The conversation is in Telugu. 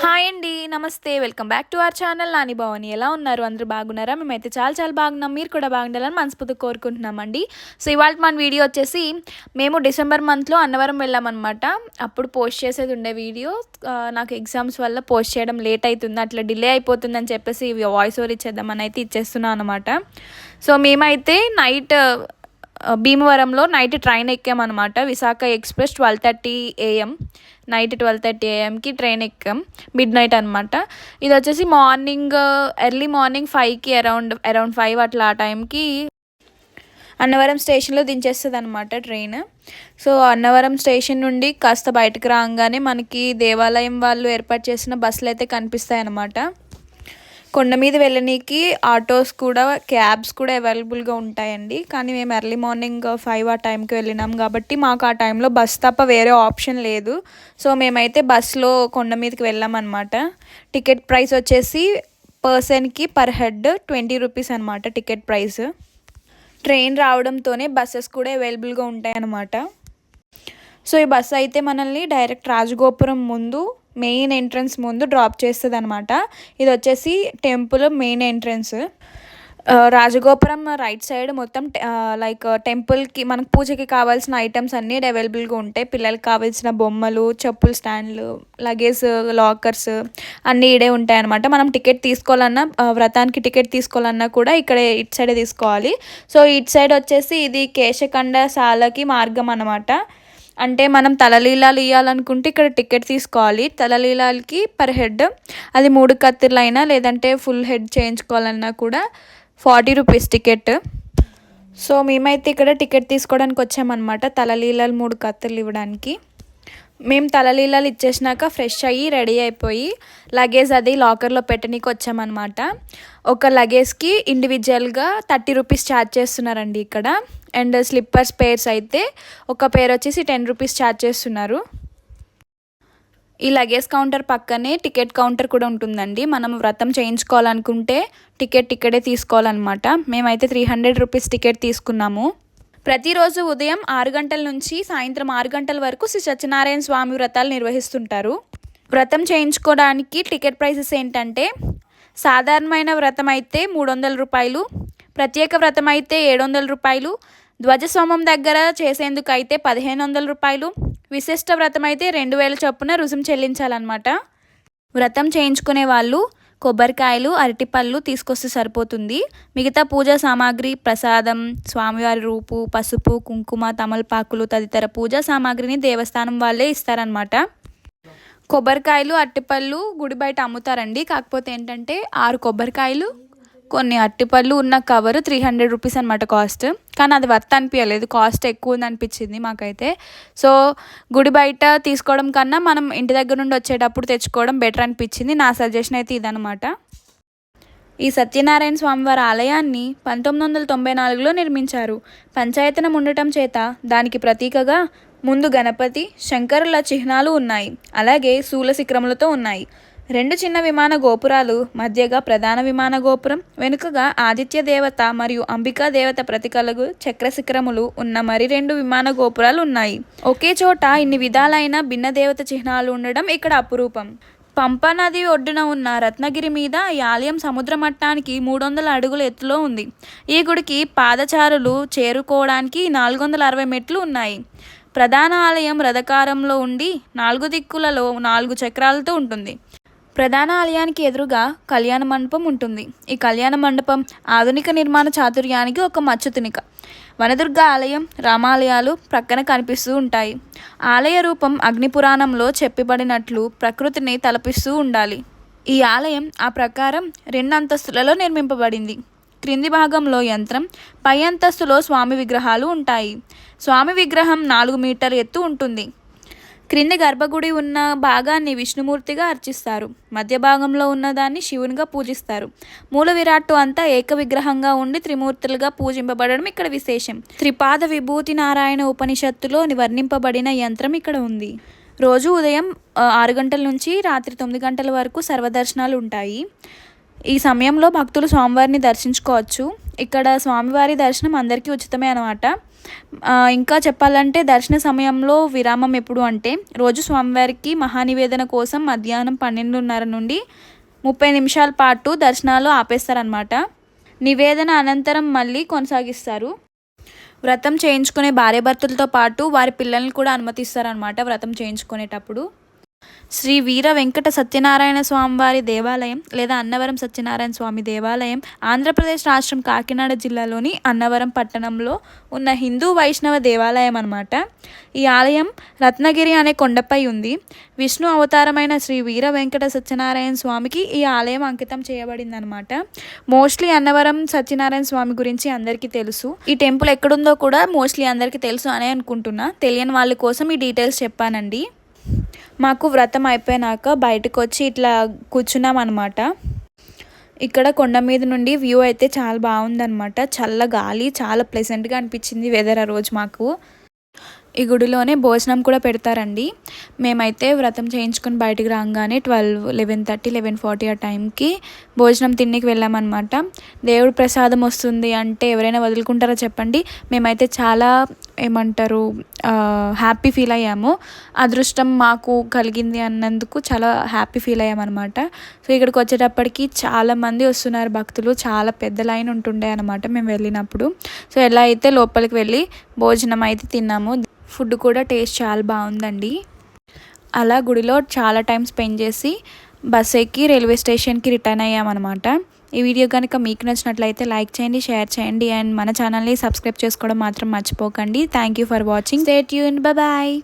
హాయ్ అండి. నమస్తే. Welcome back to our channel Nani Bhavani. ఎలా ఉన్నారు? అందరూ బాగున్నారా? మేమైతే చాలా చాలా బాగున్నాం. మీరు కూడా బాగుండాలని మనస్ఫూర్తిగా కోరుకుంటున్నామండి. సో ఇవాళ మన వీడియో వచ్చేసి మేము డిసెంబర్ మంత్లో అన్నవరం వెళ్ళామన్నమాట. అప్పుడు పోస్ట్ చేసేది ఉండే వీడియో. నాకు ఎగ్జామ్స్ వల్ల పోస్ట్ చేయడం లేట్ అవుతుంది, అట్లా డిలే అయిపోతుందని చెప్పేసి వాయిస్ ఓవర్ ఇచ్చేద్దామని అయితే ఇచ్చేస్తున్నాను అనమాట. సో మేమైతే నైట్ భీమవరంలో నైట్ ట్రైన్ ఎక్కామన్నమాట. విశాఖ ఎక్స్ప్రెస్ 12:30 AM, నైట్ 12:30 AMకి ట్రైన్ ఎక్కాం. మిడ్ నైట్ అనమాట. ఇది వచ్చేసి మార్నింగ్ ఎర్లీ మార్నింగ్ 5కి అరౌండ్ 5 అట్లా ఆ టైంకి అన్నవరం స్టేషన్లో దించేస్తుంది అనమాట ట్రైన్. సో అన్నవరం స్టేషన్ నుండి కాస్త బయటకు రాగానే మనకి దేవాలయం వాళ్ళు ఏర్పాటు చేసిన బస్సులు అయితే కనిపిస్తాయి అన్నమాట. కొండ మీద వెళ్ళనీకి ఆటోస్ కూడా, క్యాబ్స్ కూడా అవైలబుల్గా ఉంటాయండి. కానీ మేము ఎర్లీ మార్నింగ్ 5 ఆ టైంకి వెళ్ళినాం కాబట్టి మాకు ఆ టైంలో బస్ తప్ప వేరే ఆప్షన్ లేదు. సో మేమైతే బస్సులో కొండ మీదకి వెళ్ళామన్నమాట. టికెట్ ప్రైస్ వచ్చేసి పర్సన్కి పర్ హెడ్ 20 రూపీస్ అనమాట టికెట్ ప్రైస్. ట్రైన్ రావడంతోనే బస్సెస్ కూడా అవైలబుల్గా ఉంటాయన్నమాట. సో ఈ బస్సు అయితే మనల్ని డైరెక్ట్ రాజగోపురం ముందు, మెయిన్ ఎంట్రన్స్ ముందు డ్రాప్ చేస్తుంది అనమాట. ఇది వచ్చేసి టెంపుల్ మెయిన్ ఎంట్రన్స్. రాజగోపురం రైట్ సైడ్ మొత్తం లైక్ టెంపుల్కి మనకు పూజకి కావాల్సిన ఐటమ్స్ అన్నీ అవైలబుల్గా ఉంటాయి. పిల్లలకి కావాల్సిన బొమ్మలు, చెప్పుల స్టాండ్లు, లగేజ్ లాకర్స్ అన్నీ ఇడే ఉంటాయి అనమాట. మనం టికెట్ తీసుకోవాలన్నా, వ్రతానికి టికెట్ తీసుకోవాలన్నా కూడా ఇక్కడ ఇటు సైడే తీసుకోవాలి. సో ఇటు సైడ్ వచ్చేసి ఇది కేశఖండశాలకి మార్గం అనమాట. అంటే మనం తలలీలాలు ఇవ్వాలనుకుంటే ఇక్కడ టికెట్ తీసుకోవాలి. తలలీలాలకి పర్ హెడ్ అది 3 కత్తిర్లైనా లేదంటే ఫుల్ హెడ్ చేయించుకోవాలన్నా కూడా 40 రూపీస్ టికెట్. సో మేమైతే ఇక్కడ టికెట్ తీసుకోవడానికి వచ్చామన్నమాట, తలలీలాలు 3 కత్తిర్లు ఇవ్వడానికి. మేము తలలీలాలు ఇచ్చేసినాక ఫ్రెష్ అయ్యి రెడీ అయిపోయి లగేజ్ అది లాకర్లో పెట్టనీకి వచ్చామన్నమాట. ఒక లగేజ్కి ఇండివిజువల్గా 30 రూపీస్ ఛార్జ్ చేస్తున్నారండి ఇక్కడ. అండ్ స్లిప్పర్స్ పేర్స్ అయితే ఒక పేర్ వచ్చేసి 10 రూపీస్ ఛార్జ్ చేస్తున్నారు. ఈ లగేజ్ కౌంటర్ పక్కనే టికెట్ కౌంటర్ కూడా ఉంటుందండి. మనం వ్రతం చేయించుకోవాలనుకుంటే టికెట్ ఇక్కడే తీసుకోవాలన్నమాట. మేమైతే 300 రూపీస్ టికెట్ తీసుకున్నాము. ప్రతిరోజు ఉదయం 6 గంటల నుంచి సాయంత్రం 6 గంటల వరకు శ్రీ సత్యనారాయణ స్వామి వ్రతాలు నిర్వహిస్తుంటారు. వ్రతం చేయించుకోవడానికి టికెట్ ప్రైసెస్ ఏంటంటే, సాధారణమైన వ్రతం అయితే 300 రూపాయలు, ప్రత్యేక వ్రతం అయితే 700 రూపాయలు, ధ్వజస్వామం దగ్గర చేసేందుకు అయితే 1500 రూపాయలు, విశిష్ట వ్రతం అయితే 2000 చొప్పున రుసుము చెల్లించాలన్నమాట. వ్రతం చేయించుకునే వాళ్ళు కొబ్బరికాయలు, అరటిపళ్ళు తీసుకొస్తే సరిపోతుంది. మిగతా పూజా సామాగ్రి, ప్రసాదం, స్వామివారి రూపు, పసుపు, కుంకుమ, తమలపాకులు తదితర పూజా సామాగ్రిని దేవస్థానం వాళ్ళే ఇస్తారనమాట. కొబ్బరికాయలు, అరటిపళ్ళు గుడి బయట అమ్ముతారండి. కాకపోతే ఏంటంటే 6 కొబ్బరికాయలు, కొన్ని అరటిపళ్ళు ఉన్న కవరు 300 రూపీస్ అనమాట కాస్ట్. కానీ అది వర్త్ అనిపించలేదు, కాస్ట్ ఎక్కువ ఉంది అనిపించింది మాకైతే. సో గుడి బయట తీసుకోవడం కన్నా మనం ఇంటి దగ్గర నుండి వచ్చేటప్పుడు తెచ్చుకోవడం బెటర్ అనిపించింది. నా సజెషన్ అయితే ఇదనమాట. ఈ సత్యనారాయణ స్వామివారి ఆలయాన్ని 1994లో నిర్మించారు. పంచాయతనం ఉండటం చేత దానికి ప్రతీకగా ముందు గణపతి, శంకరుల చిహ్నాలు ఉన్నాయి. అలాగే శూల శిఖరములతో ఉన్నాయి. 2 చిన్న విమాన గోపురాలు, మధ్యగా ప్రధాన విమాన గోపురం, వెనుకగా ఆదిత్య దేవత మరియు అంబికా దేవత ప్రతికలకు చక్రశిఖరములు ఉన్న మరి 2 విమాన గోపురాలు ఉన్నాయి. ఒకే చోట ఇన్ని విధాలైన భిన్న దేవత చిహ్నాలు ఉండడం ఇక్కడ అపురూపం. పంపా నది ఒడ్డున ఉన్న రత్నగిరి మీద ఈ ఆలయం సముద్ర మట్టానికి 300 అడుగుల ఎత్తులో ఉంది. ఈ గుడికి పాదచారులు చేరుకోవడానికి 460 మెట్లు ఉన్నాయి. ప్రధాన ఆలయం రథకారంలో ఉండి 4 దిక్కులలో 4 చక్రాలతో ఉంటుంది. ప్రధాన ఆలయానికి ఎదురుగా కళ్యాణ మండపం ఉంటుంది. ఈ కళ్యాణ మండపం ఆధునిక నిర్మాణ చాతుర్యానికి ఒక మచ్చుతునిక. వనదుర్గ ఆలయం, రామాలయాలు ప్రక్కన కనిపిస్తూ ఉంటాయి. ఆలయ రూపం అగ్నిపురాణంలో చెప్పబడినట్లు ప్రకృతిని తలపిస్తూ ఉండాలి. ఈ ఆలయం ఆ ప్రకారం 2 అంతస్తులలో నిర్మింపబడింది. క్రింది భాగంలో యంత్రం, పై అంతస్తులో స్వామి విగ్రహాలు ఉంటాయి. స్వామి విగ్రహం 4 మీటర్ల ఎత్తు ఉంటుంది. క్రింది గర్భగుడి ఉన్న భాగాన్ని విష్ణుమూర్తిగా అర్చిస్తారు. మధ్య భాగంలో ఉన్నదాన్ని శివునిగా పూజిస్తారు. మూల విరాట్టు అంతా ఏక విగ్రహంగా ఉండి త్రిమూర్తులుగా పూజింపబడడం ఇక్కడ విశేషం. త్రిపాద విభూతి నారాయణ ఉపనిషత్తులో వర్ణింపబడిన యంత్రం ఇక్కడ ఉంది. రోజు ఉదయం 6 గంటల నుంచి రాత్రి 9 గంటల వరకు సర్వదర్శనాలు ఉంటాయి. ఈ సమయంలో భక్తులు స్వామివారిని దర్శించుకోవచ్చు. ఇక్కడ స్వామివారి దర్శనం అందరికీ ఉచితమే అన్నమాట. ఇంకా చెప్పాలంటే దర్శన సమయంలో విరామం ఎప్పుడు అంటే రోజు స్వామివారికి మహానివేదన కోసం మధ్యాహ్నం 12:30 నుండి 30 నిమిషాల పాటు దర్శనాలు ఆపేస్తారనమాట. నివేదన అనంతరం మళ్ళీ కొనసాగిస్తారు. వ్రతం చేయించుకునే భార్యాభర్తలతో పాటు వారి పిల్లల్ని కూడా అనుమతిస్తారనమాట వ్రతం చేయించుకునేటప్పుడు. శ్రీ వీర వెంకట సత్యనారాయణ స్వామివారి దేవాలయం లేదా అన్నవరం సత్యనారాయణ స్వామి దేవాలయం ఆంధ్రప్రదేశ్ రాష్ట్రం కాకినాడ జిల్లాలోని అన్నవరం పట్టణంలో ఉన్న హిందూ వైష్ణవ దేవాలయం అన్నమాట. ఈ ఆలయం రత్నగిరి అనే కొండపై ఉంది. విష్ణు అవతారమైన శ్రీ వీర వెంకట సత్యనారాయణ స్వామికి ఈ ఆలయం అంకితం చేయబడింది అనమాట. మోస్ట్లీ అన్నవరం సత్యనారాయణ స్వామి గురించి అందరికీ తెలుసు. ఈ టెంపుల్ ఎక్కడుందో కూడా మోస్ట్లీ అందరికీ తెలుసు అనే అనుకుంటున్నా. తెలియని వాళ్ళ కోసం ఈ డీటెయిల్స్ చెప్పానండి. మాకు వ్రతం అయిపోయినాక బయటకు వచ్చి ఇట్లా కూర్చున్నాం అనమాట. ఇక్కడ కొండ మీద నుండి వ్యూ అయితే చాలా బాగుందన్నమాట. చల్ల గాలి, చాలా ప్లెజెంట్గా అనిపించింది వెదర్ ఆ రోజు మాకు. ఈ గుడిలోనే భోజనం కూడా పెడతారండి. మేమైతే వ్రతం చేయించుకొని బయటికి రాగానే 11:30, 11:40 ఆ టైంకి భోజనం తిన్నికి వెళ్ళామన్నమాట. దేవుడు ప్రసాదం వస్తుంది అంటే ఎవరైనా వదులుకుంటారో చెప్పండి. మేమైతే చాలా హ్యాపీ ఫీల్ అయ్యాము. అదృష్టం మాకు కలిగింది అన్నందుకు చాలా హ్యాపీ ఫీల్ అయ్యామన్నమాట. సో ఇక్కడికి వచ్చేటప్పటికి చాలామంది వస్తున్నారు భక్తులు. చాలా పెద్ద లైన్ ఉంటుండే అనమాట మేము వెళ్ళినప్పుడు. సో ఎలా అయితే లోపలికి వెళ్ళి భోజనం అయితే తిన్నాము. ఫుడ్ కూడా టేస్ట్ చాలా బాగుందండి. అలా గుడిలో చాలా టైం స్పెండ్ చేసి బస్ ఎక్కి రైల్వే స్టేషన్కి రిటర్న్ అయ్యామన్నమాట. ఈ వీడియో కనుక మీకు నచ్చినట్లయితే లైక్ చేయండి, షేర్ చేయండి అండ్ మన ఛానల్ని సబ్స్క్రైబ్ చేసుకోవడం మాత్రం మర్చిపోకండి. Thank you for watching. Stay tuned. Bye.